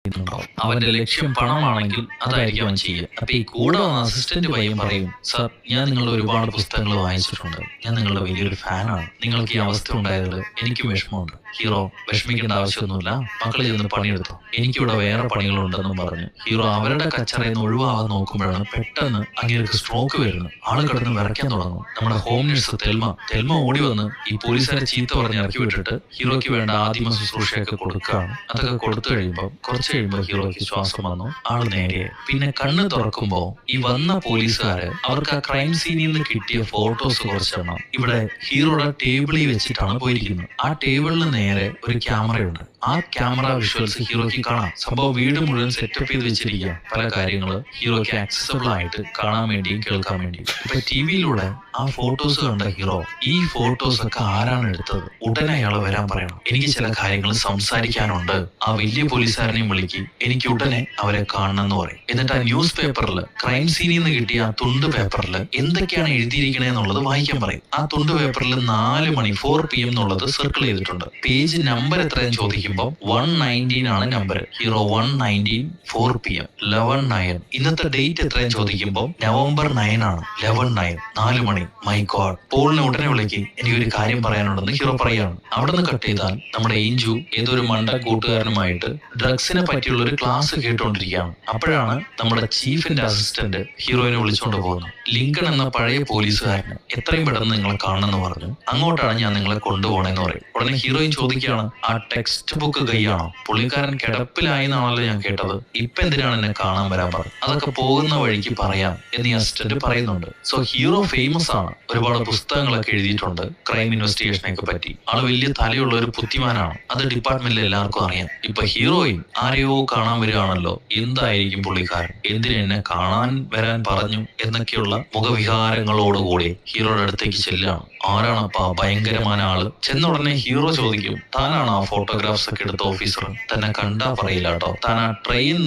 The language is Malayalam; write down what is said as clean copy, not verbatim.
അവന്റെ ലക്ഷ്യം പണമാണെങ്കിൽ അതായിരിക്കും അവൻ ചെയ്യുക. അപ്പൊ ഈ കൂടെ വന്ന അസിസ്റ്റന്റ് പയ്യൻ പറയും, സാർ ഞാൻ നിങ്ങളുടെ ഒരുപാട് പുസ്തകങ്ങൾ വായിച്ചിട്ടുണ്ട്, ഞാൻ നിങ്ങളുടെ വലിയൊരു ഫാനാണ്, നിങ്ങൾക്ക് ഈ അവസ്ഥ ഉണ്ടായതിൽ എനിക്കും വിഷമമുണ്ട്. ഹീറോ വിഷമിക്കേണ്ട ആവശ്യമൊന്നുമില്ല, മക്കൾ ചെന്ന് പണിയെടുത്തു, എനിക്കിവിടെ വേറെ പണികളുണ്ടെന്നും പറഞ്ഞ് ഹീറോ അവരുടെ കച്ചറയിൽ നിന്ന് ഒഴിവാകാൻ നോക്കുമ്പോഴാണ് പെട്ടെന്ന് അങ്ങേർക്ക് സ്ട്രോക്ക് വരുന്നത്. ആള് കിടന്ന് വിറയ്ക്കാൻ തുടങ്ങും. നമ്മുടെ ഹോം നഴ്സ് തെൽമ ഓടി വന്ന് ഈ പോലീസുകാരെ ചീത്ത പറഞ്ഞ് ഇറക്കി വിട്ടിട്ട് ഹീറോയ്ക്ക് വേണ്ട ആദിമ ശുശ്രൂഷയൊക്കെ കൊടുക്കുകയാണ്. അതൊക്കെ കൊടുത്തു കഴിയുമ്പോൾ കുറച്ച് കഴിയുമ്പോൾ ഹീറോയ്ക്ക് ശ്വാസം വന്നു, ആള് നേരെ. പിന്നെ കണ്ണ് തുറക്കുമ്പോ ഈ വന്ന പോലീസുകാര് അവർക്ക് ആ ക്രൈം സീനിൽ നിന്ന് കിട്ടിയ ഫോട്ടോസ് കുറച്ചെണ്ണം ഇവിടെ ഹീറോയുടെ ടേബിളിൽ വെച്ചിട്ടാണ് പോയിരിക്കുന്നത്. ആ ടേബിളിന് നേരെ ഒരു ക്യാമറയുണ്ട്. ആ ക്യാമറ വിഷ്വൽസ് ഹീറോയ്ക്ക് കാണാം. സംഭവം വീട് മുഴുവൻ സെറ്റപ്പ് ചെയ്ത് വെച്ചിരിക്കുക. പല കാര്യങ്ങള് ഹീറോയ്ക്ക് ആക്സസിബിൾ ആയിട്ട് കാണാൻ വേണ്ടിയും കേൾക്കാൻ വേണ്ടിയും. ഇപ്പൊ ടിവിയിലൂടെ ആ ഫോട്ടോസ് കണ്ട ഹീറോ ഈ ഫോട്ടോസ് ഒക്കെ ആരാണ് എടുത്തത്, ഉടനെ അയാള് വരാൻ പറയണം, എനിക്ക് ചില കാര്യങ്ങൾ സംസാരിക്കാനുണ്ട്, ആ വലിയ പോലീസുകാരനെയും വിളിക്ക്, എനിക്ക് ഉടനെ അവരെ കാണണം എന്ന് പറയും. എന്നിട്ട് ആ ന്യൂസ് പേപ്പറിൽ ക്രൈം സീനിൽ നിന്ന് കിട്ടിയ ആ തുണ്ട് പേപ്പറിൽ എന്തൊക്കെയാണ് എഴുതിയിരിക്കണേ എന്നുള്ളത് വായിക്കാൻ പറയും. ആ തുണ്ട് പേപ്പറിൽ 4 മണി 4 PM എന്നുള്ളത് സർക്കിൾ ചെയ്തിട്ടുണ്ട്. പേജ് നമ്പർ എത്രയെന്ന് ചോദിക്കുമ്പോൾ 119 ആണ് നമ്പർ. Hero 119 4 PM 11/9. ഇന്നത്തെ ഡേറ്റ് എത്രയെന്ന് ചോദിക്കുമ്പോൾ November 9 ആണ്. 11/9 4 മണി. My God. പോളിനെ ഉടനെ വിളിക്ക്, എനിക്കൊരു കാര്യം പറയാനുണ്ടെന്ന് ഹീറോ പറയാണ്. അവിടെ നിന്ന് കട്ട് ചെയ്താൽ നമ്മുടെ ഏഞ്ചു ഏതൊരു മണ്ട കൂട്ടുകാരനുമായിട്ട് ഡ്രഗ്സിനെ പറ്റിയുള്ള ഒരു ക്ലാസ് കേട്ടുകൊണ്ടിരിക്കുകയാണ്. അപ്പോഴാണ് നമ്മുടെ ചീഫിന്റെ അസിസ്റ്റന്റ് ഹീറോയിനെ വിളിച്ചുകൊണ്ട് പോകുന്നത്. ലിങ്കൺ എന്ന പഴയ പോലീസുകാരന് എത്രയും പെട്ടെന്ന് നിങ്ങളെ കാണണമെന്ന് പറഞ്ഞു, അങ്ങോട്ടാണ് ഞാൻ നിങ്ങളെ കൊണ്ടുപോകണമെന്ന് പറയും. ഉടനെ ഹീറോയിൻ ചോദിക്കുകയാണ്, ആ ടെക്സ്റ്റ് ബുക്ക് കൈയാണോ? പുള്ളിക്കാരൻ കിടപ്പിലായി എന്നാണല്ലോ ഞാൻ കേട്ടത്, ഇപ്പൊ എന്തിനാണ് എന്നെ കാണാൻ വരാൻ പറഞ്ഞത്? അതൊക്കെ പോകുന്ന വഴിക്ക് പറയാം എന്ന് ഈ അസിസ്റ്റന്റ് പറയുന്നുണ്ട്. സോ ഹീറോ ഫേമസ് ആണ്, ഒരുപാട് പുസ്തകങ്ങളൊക്കെ എഴുതിയിട്ടുണ്ട് ക്രൈം ഇൻവെസ്റ്റിഗേഷനൊക്കെ പറ്റി. ആള് വലിയ തലയുള്ള ഒരു ബുദ്ധിമാനാണ്, അത് ഡിപ്പാർട്ട്മെന്റിൽ എല്ലാവർക്കും അറിയാം. ഇപ്പൊ ഹീറോയിൻ ആരെയോ കാണാൻ വരികയാണല്ലോ, എന്തായിരിക്കും പുള്ളിക്കാരൻ, എന്തിനു എന്നെ കാണാൻ വരാൻ പറഞ്ഞു എന്നൊക്കെയുള്ള മുഖവികാരങ്ങളോടുകൂടി ഹീറോയുടെ അടുത്തേക്ക് ചെല്ലുകയാണ്. ആരാണപ്പാ ഭയങ്കരമായ ആള്? ചെന്ന ഉടനെ ഹീറോ ചോദിക്കും, താനാണ് ആ ഫോട്ടോഗ്രാഫ്സ് ഒക്കെ എടുത്ത ഓഫീസർ? തന്നെ കണ്ടാ പറയില്ല കേട്ടോ, താൻ ആ ട്രെയിൻ